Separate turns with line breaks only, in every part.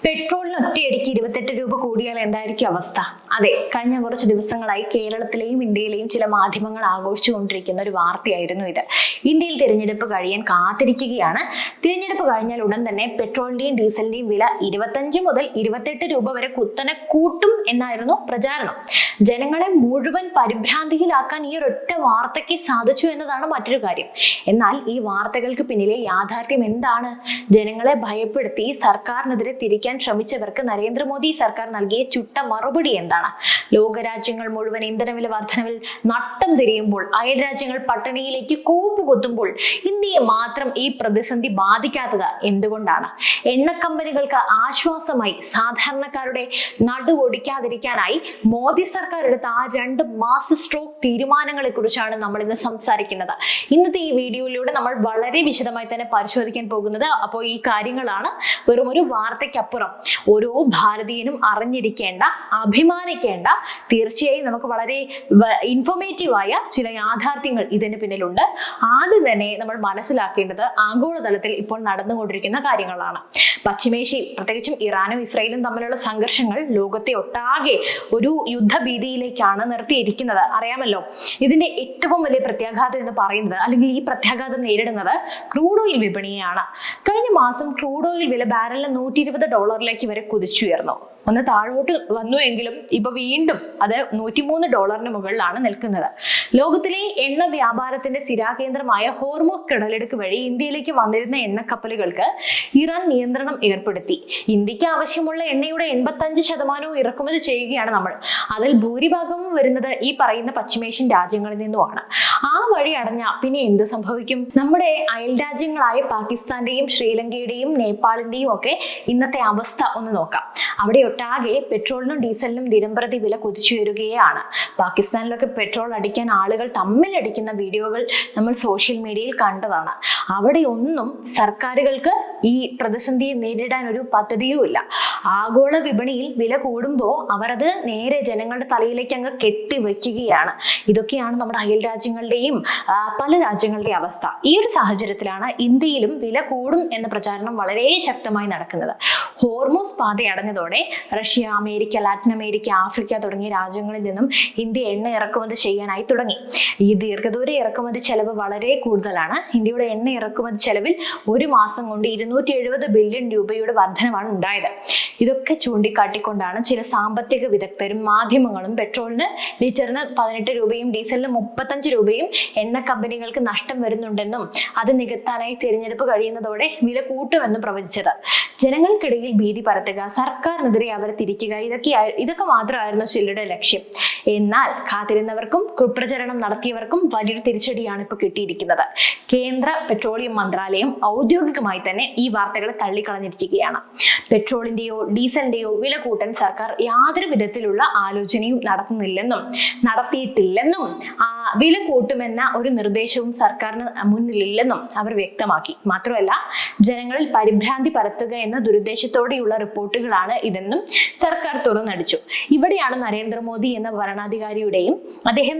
പെട്രോളിന് ഒറ്റയടിക്ക് 28 രൂപ കൂടിയാൽ എന്തായിരിക്കും അവസ്ഥ? അതെ, കഴിഞ്ഞ കുറച്ച് ദിവസങ്ങളായി കേരളത്തിലെയും ഇന്ത്യയിലെയും ചില മാധ്യമങ്ങൾ ആഘോഷിച്ചുകൊണ്ടിരിക്കുന്ന ഒരു വാർത്തയായിരുന്നു ഇത്. ഇന്ത്യയിൽ തിരഞ്ഞെടുപ്പ് കഴിയാൻ കാത്തിരിക്കുകയാണ്. തിരഞ്ഞെടുപ്പ് കഴിഞ്ഞാൽ ഉടൻ തന്നെ പെട്രോളിന്റെയും ഡീസലിന്റെയും വില 25 മുതൽ 28 രൂപ വരെ കുത്തനെ കൂട്ടും എന്നായിരുന്നു പ്രചാരണം. ജനങ്ങളെ മുഴുവൻ പരിഭ്രാന്തിയിലാക്കാൻ ഈ ഒരൊറ്റ വാർത്തയ്ക്ക് സാധിച്ചു എന്നതാണ് മറ്റൊരു കാര്യം. എന്നാൽ ഈ വാർത്തകൾക്ക് പിന്നിലെ യാഥാർത്ഥ്യം എന്താണ്? ജനങ്ങളെ ഭയപ്പെടുത്തി സർക്കാരിനെതിരെ തിരിക്കാൻ ശ്രമിച്ചവർക്ക് നരേന്ദ്രമോദി സർക്കാർ നൽകിയ ചുട്ട മറുപടി എന്താണ്? ലോകരാജ്യങ്ങൾ മുഴുവൻ ഇന്ധനവില വർധനവിൽ നട്ടം തിരിയുമ്പോൾ, അയൽ രാജ്യങ്ങൾ പട്ടിണിയിലേക്ക് കൂപ്പുകുത്തുമ്പോൾ ഇന്ത്യയെ മാത്രം ഈ പ്രതിസന്ധി ബാധിക്കാത്തത് എന്തുകൊണ്ടാണ്? എണ്ണക്കമ്പനികൾക്ക് ആശ്വാസമായി സാധാരണക്കാരുടെ നടുവൊടിക്കാതിരിക്കാനായി മോദി സർക്കാർ എടുത്ത ആ 2 മാസ് സ്ട്രോക്ക് തീരുമാനങ്ങളെ കുറിച്ചാണ് നമ്മൾ ഇന്ന് സംസാരിക്കുന്നത്. ഇന്നത്തെ ഈ വീഡിയോയിലൂടെ നമ്മൾ വളരെ വിശദമായി തന്നെ പരിശോധിക്കാൻ പോകുന്നത്. അപ്പോൾ ഈ കാര്യങ്ങളാണ് വെറും ഒരു വാർത്തയ്ക്കപ്പുറം ഓരോ ഭാരതീയനും അറിഞ്ഞിരിക്കേണ്ട, അഭിമാനിക്കേണ്ട, തീർച്ചയായും നമുക്ക് വളരെ ഇൻഫോർമേറ്റീവായ ചില യാഥാർത്ഥ്യങ്ങൾ ഇതിന് പിന്നിലുണ്ട്. ആദ്യം തന്നെ നമ്മൾ മനസ്സിലാക്കേണ്ടത് ആഗോളതലത്തിൽ ഇപ്പോൾ നടന്നുകൊണ്ടിരിക്കുന്ന കാര്യങ്ങളാണ്. പശ്ചിമേഷ്യയിൽ പ്രത്യേകിച്ചും ഇറാനും ഇസ്രായേലും തമ്മിലുള്ള സംഘർഷങ്ങൾ ലോകത്തെ ഒട്ടാകെ ഒരു യുദ്ധഭീതിയിലേക്കാണ് നിർത്തിയിരിക്കുന്നത്. അറിയാമല്ലോ, ഇതിന്റെ ഏറ്റവും വലിയ പ്രത്യാഘാതം എന്ന് പറയുന്നത്, അല്ലെങ്കിൽ ഈ പ്രത്യാഘാതം നേരിടുന്നത് ക്രൂഡ് ഓയിൽ വിപണിയാണ്. കഴിഞ്ഞ മാസം ക്രൂഡ് ഓയിൽ വില ബാരലിന് $120 വരെ കുതിച്ചുയർന്നു. ഒന്ന് താഴോട്ട് വന്നു എങ്കിലും ഇപ്പൊ വീണ്ടും അത് $103 മുകളിലാണ് നിൽക്കുന്നത്. ലോകത്തിലെ എണ്ണ വ്യാപാരത്തിന്റെ സ്ഥിരാകേന്ദ്രമായ ഹോർമൂസ് കടലിടുക്ക് വഴി ഇന്ത്യയിലേക്ക് വന്നിരുന്ന എണ്ണക്കപ്പലുകൾക്ക് ഇറാൻ നിയന്ത്രണം ഏർപ്പെടുത്തി. ഇന്ത്യക്ക് ആവശ്യമുള്ള എണ്ണയുടെ 85% ഇറക്കുമതി ചെയ്യുകയാണ് നമ്മൾ. അതിൽ ഭൂരിഭാഗവും വരുന്നത് ഈ പറയുന്ന പശ്ചിമേഷ്യൻ രാജ്യങ്ങളിൽ നിന്നുമാണ്. ആ വഴി അടഞ്ഞ പിന്നെ എന്ത് സംഭവിക്കും? നമ്മുടെ അയൽ രാജ്യങ്ങളായ പാകിസ്ഥാന്റെയും ശ്രീലങ്കയുടെയും നേപ്പാളിന്റെയും ഒക്കെ ഇന്നത്തെ അവസ്ഥ ഒന്ന് നോക്കാം. അവിടെ ഒട്ടാകെ പെട്രോളിനും ഡീസലിനും ദിനംപ്രതി വില കുതിച്ചുയരുകയാണ്. പാകിസ്ഥാനിലൊക്കെ പെട്രോൾ അടിക്കാൻ ആളുകൾ തമ്മിലടിക്കുന്ന വീഡിയോകൾ നമ്മൾ സോഷ്യൽ മീഡിയയിൽ കണ്ടതാണ്. അവിടെ ഒന്നും സർക്കാരുകൾക്ക് ഈ പ്രതിസന്ധിയെ നേരിടാൻ ഒരു പദ്ധതിയുമില്ല. ആഗോള വിപണിയിൽ വില കൂടുമ്പോൾ അവർ അത് നേരെ ജനങ്ങളുടെ തലയിലേക്ക് അങ്ങ് കെട്ടിവെക്കുകയാണ്. ഇതൊക്കെയാണ് നമ്മുടെ അയൽ രാജ്യങ്ങളുടെയും പല രാജ്യങ്ങളുടെയും അവസ്ഥ. ഈ ഒരു സാഹചര്യത്തിലാണ് ഇന്ത്യയിലും വില കൂടും എന്ന പ്രചാരണം വളരെ ശക്തമായി നടക്കുന്നത്. ഹോർമൂസ് പാത അടഞ്ഞതോടെ Russia, America, Latin America, Africa തുടങ്ങിയ രാജ്യങ്ങളിൽ നിന്നും ഇന്ത്യ എണ്ണ ഇറക്കുമതി ചെയ്യാനായി തുടങ്ങി. ഈ ദീർഘദൂര ഇറക്കുമതി ചെലവ് വളരെ കൂടുതലാണ്. ഇന്ത്യയുടെ എണ്ണ ഇറക്കുമതി ചെലവിൽ ഒരു മാസം കൊണ്ട് 270 ബില്യൺ രൂപയുടെ വർധനമാണ് ഉണ്ടായത്. ഇതൊക്കെ ചൂണ്ടിക്കാട്ടിക്കൊണ്ടാണ് ചില സാമ്പത്തിക വിദഗ്ധരും മാധ്യമങ്ങളും പെട്രോളിന് ലിറ്ററിന് 18 രൂപയും ഡീസലിന് 35 രൂപയും എണ്ണ കമ്പനികൾക്ക് നഷ്ടം വരുന്നുണ്ടെന്നും അത് നികത്താനായി തിരഞ്ഞെടുപ്പ് കഴിയുന്നതോടെ വില കൂട്ടുമെന്നും പ്രവചിച്ചത്. ജനങ്ങൾക്കിടയിൽ ഭീതി പരത്തുക, സർക്കാരിനെതിരെ അവരെ തിരിക്കുക, ഇതൊക്കെ മാത്രമായിരുന്നു ചിലരുടെ ലക്ഷ്യം. എന്നാൽ കാത്തിരുന്നവർക്കും കുപ്രചരണം നടത്തിയവർക്കും വലിയൊരു തിരിച്ചടിയാണ് ഇപ്പോൾ കിട്ടിയിരിക്കുന്നത്. കേന്ദ്ര പെട്രോളിയം മന്ത്രാലയം ഔദ്യോഗികമായി തന്നെ ഈ വാർത്തകളെ തള്ളിക്കളഞ്ഞിരിക്കുകയാണ്. പെട്രോളിന്റെയോ ഡീസലിന്റെയോ വില കൂട്ടാൻ സർക്കാർ യാതൊരു വിധത്തിലുള്ള ആലോചനയും നടത്തിയിട്ടില്ലെന്നും വില കൂട്ടുമെന്ന ഒരു നിർദ്ദേശവും സർക്കാരിന് മുന്നിലില്ലെന്നും അവർ വ്യക്തമാക്കി. മാത്രമല്ല, ജനങ്ങളിൽ പരിഭ്രാന്തി പരത്തുക എന്ന ദുരുദ്ദേശത്തോടെയുള്ള റിപ്പോർട്ടുകളാണ് ഇതെന്നും സർക്കാർ തുറന്നടിച്ചു. ഇവിടെയാണ് നരേന്ദ്രമോദി എന്ന ഭരണാധികാരിയുടെയും അദ്ദേഹം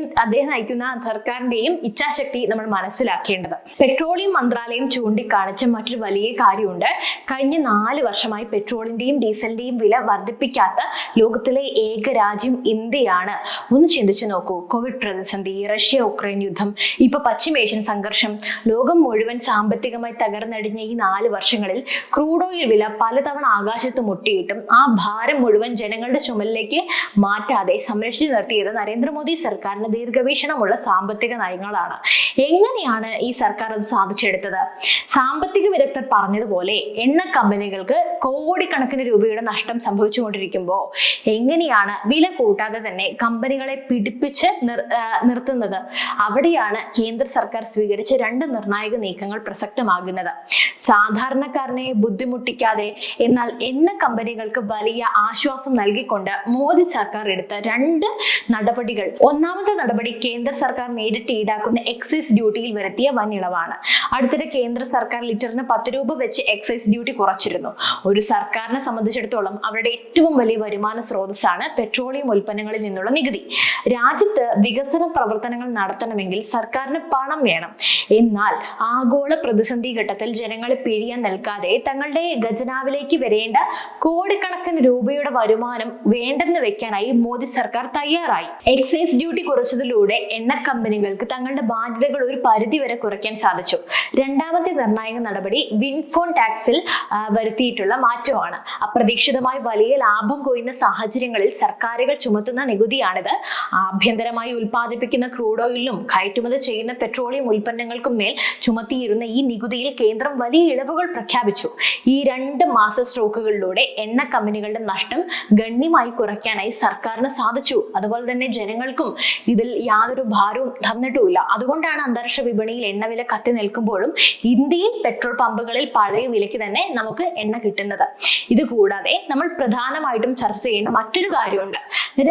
നയിക്കുന്ന സർക്കാരിന്റെയും ഇച്ഛാശക്തി നമ്മൾ മനസ്സിലാക്കേണ്ടത്. പെട്രോളിയം മന്ത്രാലയം ചൂണ്ടിക്കാണിച്ച മറ്റൊരു വലിയ കാര്യമുണ്ട്. കഴിഞ്ഞ 4 വർഷമായി പെട്രോളിന്റെയും ഡീസലിന്റെയും വില വർദ്ധിപ്പിക്കാത്ത ലോകത്തിലെ ഏക രാജ്യം ഇന്ത്യയാണ്. ഒന്ന് ചിന്തിച്ചു നോക്കൂ. കോവിഡ് പ്രതിസന്ധി, റഷ്യ ഉക്രൈൻ യുദ്ധം, ഇപ്പൊ പശ്ചിമേഷ്യൻ സംഘർഷം, ലോകം മുഴുവൻ സാമ്പത്തികമായി തകർന്നടിഞ്ഞ ഈ 4 വർഷങ്ങളിൽ ക്രൂഡ് ഓയിൽ വില പലതവണ ആകാശത്ത് മുട്ടിയിട്ടും ആ ഭാരം മുഴുവൻ ജനങ്ങളുടെ ചുമലിലേക്ക് മാറ്റാതെ സംരക്ഷിച്ചു നിർത്തിയത് നരേന്ദ്രമോദി സർക്കാരിന് ദീർഘവീക്ഷണമുള്ള സാമ്പത്തിക നയങ്ങളാണ്. എങ്ങനെയാണ് ഈ സർക്കാർ അത് സാധിച്ചെടുത്തത്? സാമ്പത്തിക വിദഗ്ധർ പറഞ്ഞതുപോലെ എണ്ണ കമ്പനികൾക്ക് കോടിക്കണക്കിന് രൂപയുടെ നഷ്ടം സംഭവിച്ചുകൊണ്ടിരിക്കുമ്പോൾ എങ്ങനെയാണ് വില കൂട്ടാതെ തന്നെ കമ്പനികളെ പിടിപ്പിച്ച് നിർത്തുന്നത്? അവിടെയാണ് കേന്ദ്ര സർക്കാർ സ്വീകരിച്ച 2 നിർണായക നീക്കങ്ങൾ പ്രസക്തമാകുന്നത്. സാധാരണക്കാരനെ ബുദ്ധിമുട്ടിക്കാതെ എന്നാൽ എണ്ണ കമ്പനികൾക്ക് വലിയ ആശ്വാസം നൽകിക്കൊണ്ട് മോദി സർക്കാർ എടുത്ത 2 നടപടികൾ. ഒന്നാമത്തെ നടപടി കേന്ദ്ര സർക്കാർ നേരിട്ട് ഈടാക്കുന്ന എക്സൈസ് ഡ്യൂട്ടിയിൽ വരുത്തിയ വൻ ഇളവാണ്. അടുത്തിടെ കേന്ദ്ര സർക്കാർ ലിറ്ററിന് 10 രൂപ വെച്ച് എക്സൈസ് ഡ്യൂട്ടി കുറച്ചിരുന്നു. ഒരു സർക്കാരിനെ സംബന്ധിച്ചിടത്തോളം അവരുടെ ഏറ്റവും വലിയ വരുമാന സ്രോതസ്സാണ് പെട്രോളിയം ഉൽപ്പന്നങ്ങളിൽ നിന്നുള്ള നികുതി. രാജ്യത്ത് വികസന പ്രവർത്തനങ്ങൾ പ്രവർത്തനങ്ങൾ നടത്തണമെങ്കിൽ സർക്കാരിന് പണം വേണം. എന്നാൽ ആഗോള പ്രതിസന്ധി ഘട്ടത്തിൽ ജനങ്ങളെ പിഴിയാൻ നിൽക്കാതെ തങ്ങളുടെ ഖജനാവിലേക്ക് വരേണ്ട കോടിക്കണക്കിന് രൂപയുടെ വരുമാനം വേണ്ടെന്ന് വെക്കാനായി മോദി സർക്കാർ തയ്യാറായി. എക്സൈസ് ഡ്യൂട്ടി കുറച്ചതിലൂടെ എണ്ണ കമ്പനികൾക്ക് തങ്ങളുടെ ബാധ്യതകൾ ഒരു പരിധി വരെ കുറയ്ക്കാൻ സാധിച്ചു. രണ്ടാമത്തെ നിർണായക നടപടി വിൻഫോൺ ടാക്സിൽ വരുത്തിയിട്ടുള്ള മാറ്റമാണ്. അപ്രതീക്ഷിതമായി വലിയ ലാഭം കൊയ്യുന്ന സാഹചര്യങ്ങളിൽ സർക്കാരുകൾ ചുമത്തുന്ന നികുതിയാണിത്. ആഭ്യന്തരമായി ഉൽപ്പാദിപ്പിക്കുന്ന ക്രൂഡ് ഓയിലിനും കയറ്റുമതി ചെയ്യുന്ന പെട്രോളിയം ഉൽപ്പന്നങ്ങൾക്കും മേൽ ചുമത്തിയിരുന്ന ഈ നികുതിയിൽ കേന്ദ്രം വലിയ ഇളവുകൾ പ്രഖ്യാപിച്ചു. ഈ 2 മാസ സ്ട്രോക്കുകളിലൂടെ എണ്ണ കമ്പനികളുടെ നഷ്ടം ഗണ്യമായി കുറയ്ക്കാനായി സർക്കാരിന് സാധിച്ചു. അതുപോലെ തന്നെ ജനങ്ങൾക്കും ഇതിൽ യാതൊരു ഭാരവും തന്നിട്ടുമില്ല. അതുകൊണ്ടാണ് അന്താരാഷ്ട്ര വിപണിയിൽ എണ്ണവില കത്തി നിൽക്കുമ്പോഴും ഇന്ത്യയിൽ പെട്രോൾ പമ്പുകളിൽ പഴയ വിലയ്ക്ക് തന്നെ നമുക്ക് എണ്ണ കിട്ടുന്നത്. ഇത് കൂടാതെ നമ്മൾ പ്രധാനമായിട്ടും ചർച്ച ചെയ്യേണ്ട മറ്റൊരു കാര്യമുണ്ട്.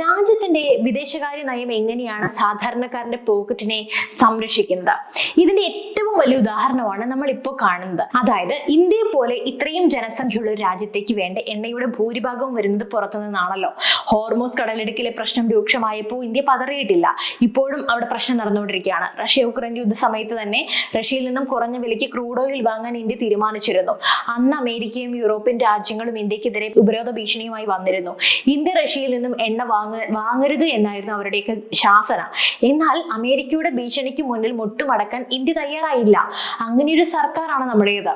രാജ്യത്തിന്റെ വിദേശകാര്യ നയം എങ്ങനെയാണ് സാധാരണക്കാരന്റെ പോക്കറ്റിനെ സംരക്ഷിക്കുന്നത്? ഇതിന്റെ ഏറ്റവും വലിയ ഉദാഹരണമാണ് നമ്മൾ ഇപ്പോൾ കാണുന്നത്. അതായത് ഇന്ത്യയെ പോലെ ഇത്രയും ജനസംഖ്യയുള്ള ഒരു രാജ്യത്തേക്ക് വേണ്ട എണ്ണയുടെ ഭൂരിഭാഗവും വരുന്നത് പുറത്തു നിന്നാണല്ലോ. ഹോർമോസ് കടലിടുക്കിലെ പ്രശ്നം രൂക്ഷമായപ്പോൾ ഇന്ത്യ പതറിയിട്ടില്ല. ഇപ്പോഴും അവിടെ പ്രശ്നം നടന്നുകൊണ്ടിരിക്കുകയാണ്. റഷ്യ-യുക്രൈൻ യുദ്ധ സമയത്ത് തന്നെ റഷ്യയിൽ നിന്നും കുറഞ്ഞ വിലയ്ക്ക് ക്രൂഡ് ഓയിൽ വാങ്ങാൻ ഇന്ത്യ തീരുമാനിച്ചിരുന്നു. അന്ന് അമേരിക്കയും യൂറോപ്യൻ രാജ്യങ്ങളും ഇന്ത്യക്കെതിരെ ഉപരോധ ഭീഷണിയുമായി വന്നിരുന്നു. ഇന്ത്യ റഷ്യയിൽ നിന്നും എണ്ണ വാങ്ങരുത് എന്നായിരുന്നു അവരുടെയൊക്കെ ശാസന. എന്നാൽ അമേരിക്കയുടെ ഭീഷണിക്ക് മുന്നിൽ മുട്ടുമടക്കാൻ ഇന്ത്യ തയ്യാറായില്ല. അങ്ങനെയൊരു സർക്കാരാണ് നമ്മുടേത്.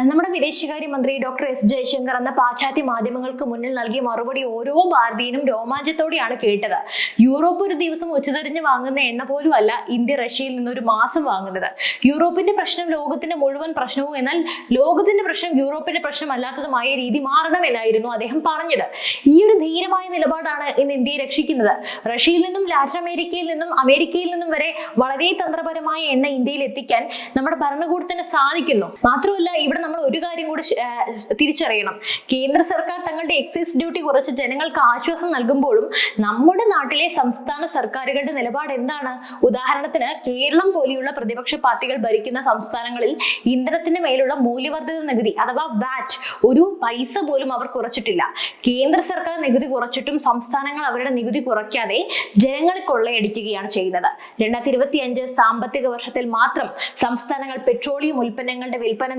നമ്മുടെ വിദേശകാര്യമന്ത്രി ഡോക്ടർ എസ് ജയശങ്കർ എന്ന പാശ്ചാത്യ മാധ്യമങ്ങൾക്ക് മുന്നിൽ നൽകിയ മറുപടി ഓരോ ഭാരതീയനും രോമാഞ്ചത്തോടെയാണ് കേട്ടത്. യൂറോപ്പ് ഒരു ദിവസം ഉച്ചതിരിഞ്ഞ് വാങ്ങുന്ന എണ്ണ പോലും അല്ല ഇന്ത്യ റഷ്യയിൽ നിന്ന് ഒരു മാസം വാങ്ങുന്നത്. യൂറോപ്പിന്റെ പ്രശ്നം ലോകത്തിന്റെ മുഴുവൻ പ്രശ്നവും, എന്നാൽ ലോകത്തിന്റെ പ്രശ്നം യൂറോപ്പിന്റെ പ്രശ്നം അല്ലാത്തതുമായ രീതി മാറണമെന്നായിരുന്നു അദ്ദേഹം പറഞ്ഞത്. ഈ ഒരു ധീരമായ നിലപാടാണ് ഇന്ന് ഇന്ത്യയെ രക്ഷിക്കുന്നത്. റഷ്യയിൽ നിന്നും ലാറ്റിൻ അമേരിക്കയിൽ നിന്നും അമേരിക്കയിൽ നിന്നും വരെ വളരെ തന്ത്രപരമായ എണ്ണ ഇന്ത്യയിൽ എത്തിക്കാൻ നമ്മുടെ ഭരണകൂടത്തിന് സാധിക്കുന്നു. മാത്രമല്ല, ഇവിടെ നമ്മൾ ഒരു കാര്യം കൂടി തിരിച്ചറിയണം. കേന്ദ്ര സർക്കാർ തങ്ങളുടെ എക്സൈസ് ഡ്യൂട്ടി കുറച്ച് ജനങ്ങൾക്ക് ആശ്വാസം നൽകുമ്പോഴും നമ്മുടെ നാട്ടിലെ സംസ്ഥാന സർക്കാരുകളുടെ നിലപാട് എന്താണ്? ഉദാഹരണത്തിന് കേരളം പോലെയുള്ള പ്രതിപക്ഷ പാർട്ടികൾ ഭരിക്കുന്ന സംസ്ഥാനങ്ങളിൽ ഇന്ധനത്തിന് മേലുള്ള മൂല്യവർദ്ധിത നികുതി അഥവാ വാറ്റ് ഒരു പൈസ പോലും അവർ കുറച്ചിട്ടില്ല. കേന്ദ്ര സർക്കാർ നികുതി കുറച്ചിട്ടും സംസ്ഥാനങ്ങൾ അവരുടെ നികുതി കുറയ്ക്കാതെ ജനങ്ങളെ കൊള്ളയടിക്കുകയാണ് ചെയ്യുന്നത്. 2025 സാമ്പത്തിക വർഷത്തിൽ മാത്രം സംസ്ഥാനങ്ങൾ പെട്രോളിയം ഉൽപ്പന്നങ്ങളുടെ വിൽപ്പന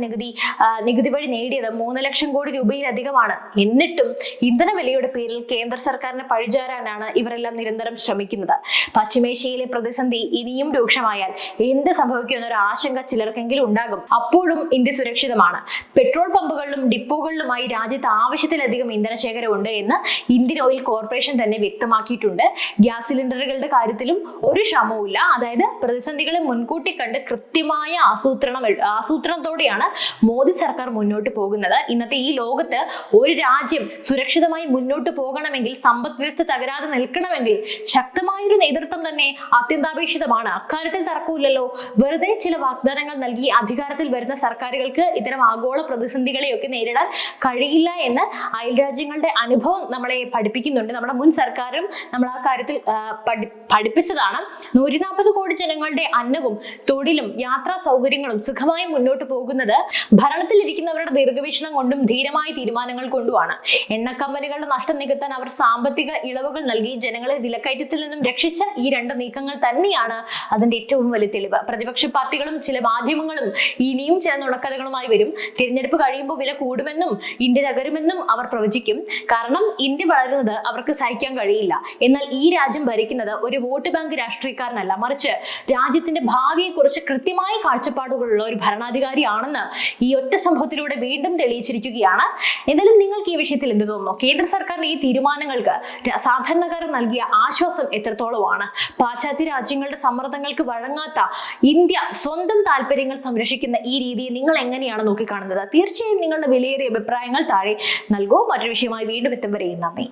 നികുതി വഴി നേടിയത് 3 ലക്ഷം കോടി രൂപയിലധികമാണ്. എന്നിട്ടും ഇന്ധന വിലയുടെ പേരിൽ കേന്ദ്ര സർക്കാരിനെ പഴിചാരാനാണ് ഇവരെല്ലാം നിരന്തരം ശ്രമിക്കുന്നത്. പശ്ചിമേഷ്യയിലെ പ്രതിസന്ധി ഇനിയും രൂക്ഷമായാൽ എന്ത് സംഭവിക്കുമെന്നൊരു ആശങ്ക ചിലർക്കെങ്കിലും ഉണ്ടാകും. അപ്പോഴും ഇന്ത്യ സുരക്ഷിതമാണ്. പെട്രോൾ പമ്പുകളിലും ഡിപ്പോകളിലുമായി രാജ്യത്ത് ആവശ്യത്തിലധികം ഇന്ധനശേഖരമുണ്ട് എന്ന് ഇന്ത്യൻ ഓയിൽ കോർപ്പറേഷൻ തന്നെ വ്യക്തമാക്കിയിട്ടുണ്ട്. ഗ്യാസ് സിലിണ്ടറുകളുടെ കാര്യത്തിലും ഒരു ക്ഷമവുമില്ല. അതായത് പ്രതിസന്ധികളെ മുൻകൂട്ടി കണ്ട് കൃത്യമായ ആസൂത്രണത്തോടെയാണ് മോദി സർക്കാർ മുന്നോട്ട് പോകുന്നത്. ഇന്നത്തെ ഈ ലോകത്ത് ഒരു രാജ്യം സുരക്ഷിതമായി മുന്നോട്ട് പോകണമെങ്കിൽ, സമ്പദ് വ്യവസ്ഥ തകരാതെ നിൽക്കണമെങ്കിൽ ശക്തമായൊരു നേതൃത്വം തന്നെ അത്യന്താപേക്ഷിതമാണ്. അക്കാര്യത്തിൽ തർക്കമില്ലല്ലോ. വെറുതെ ചില വാഗ്ദാനങ്ങൾ നൽകി അധികാരത്തിൽ വരുന്ന സർക്കാരുകൾക്ക് ഇത്തരം ആഗോള പ്രതിസന്ധികളെയൊക്കെ നേരിടാൻ കഴിയില്ല എന്ന് അയൽരാജ്യങ്ങളുടെ അനുഭവം നമ്മളെ പഠിപ്പിക്കുന്നുണ്ട്. നമ്മുടെ മുൻ സർക്കാരും നമ്മൾ ആ കാര്യത്തിൽ പഠിപ്പിച്ചതാണ്. 140 കോടി ജനങ്ങളുടെ അന്നവും തൊഴിലും യാത്രാ സൗകര്യങ്ങളും സുഖമായി മുന്നോട്ട് പോകുന്നത് ഭരണത്തിലിരിക്കുന്നവരുടെ ദീർഘവീക്ഷണം കൊണ്ടും ധീരമായ തീരുമാനങ്ങൾ കൊണ്ടുമാണ്. എണ്ണ കമ്പനികളുടെ നഷ്ടം നികത്താൻ അവർ സാമ്പത്തിക ഇളവുകൾ നൽകി ജനങ്ങളെ വിലക്കയറ്റത്തിൽ നിന്നും രക്ഷിച്ച ഈ 2 നീക്കങ്ങൾ തന്നെയാണ് അതിന്റെ ഏറ്റവും വലിയ തെളിവ്. പ്രതിപക്ഷ പാർട്ടികളും ചില മാധ്യമങ്ങളും ഇനിയും ചില നുണക്കഥകളുമായി വരും. തിരഞ്ഞെടുപ്പ് കഴിയുമ്പോൾ വില കൂടുമെന്നും ഇന്ത്യ തകരുമെന്നും അവർ പ്രവചിക്കും. കാരണം ഇന്ത്യ വളരുന്നത് അവർക്ക് സഹിക്കാൻ കഴിയില്ല. എന്നാൽ ഈ രാജ്യം ഭരിക്കുന്നത് ഒരു വോട്ട് ബാങ്ക് രാഷ്ട്രീയക്കാരനല്ല, മറിച്ച് രാജ്യത്തിന്റെ ഭാവിയെ കുറിച്ച് കൃത്യമായ കാഴ്ചപ്പാടുകളുള്ള ഒരു ഭരണാധികാരിയാണെന്ന് ഈ ഒറ്റ സംഭവത്തിലൂടെ വീണ്ടും തെളിയിച്ചിരിക്കുകയാണ്. എന്നാലും നിങ്ങൾക്ക് ഈ വിഷയത്തിൽ എന്ത് തോന്നുന്നു? കേന്ദ്ര സർക്കാരിന്റെ ഈ തീരുമാനങ്ങൾക്ക് സാധാരണക്കാരൻ നൽകിയ ആശ്വാസം എത്രത്തോളമാണ്? പാശ്ചാത്യ രാജ്യങ്ങളുടെ സമ്മർദ്ദങ്ങൾക്ക് വഴങ്ങാത്ത ഇന്ത്യ സ്വന്തം താല്പര്യങ്ങൾ സംരക്ഷിക്കുന്ന ഈ രീതിയെ നിങ്ങൾ എങ്ങനെയാണ് നോക്കിക്കാണുന്നത്? തീർച്ചയായും നിങ്ങളുടെ വിലയേറിയ അഭിപ്രായങ്ങൾ താഴെ നൽകൂ. മറ്റൊരു വിഷയമായി വീണ്ടും എത്തും വരെ നന്ദി.